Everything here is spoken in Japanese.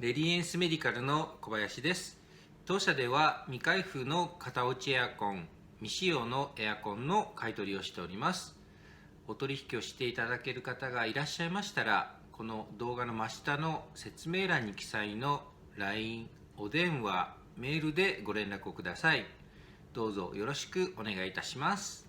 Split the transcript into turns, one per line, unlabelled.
レディエンスメディカルの小林です。当社では未開封の型落ちエアコン、未使用のエアコンの買い取りをしております。お取引をしていただける方がいらっしゃいましたら、この動画の真下の説明欄に記載の LINE、お電話、メールでご連絡をください。どうぞよろしくお願いいたします。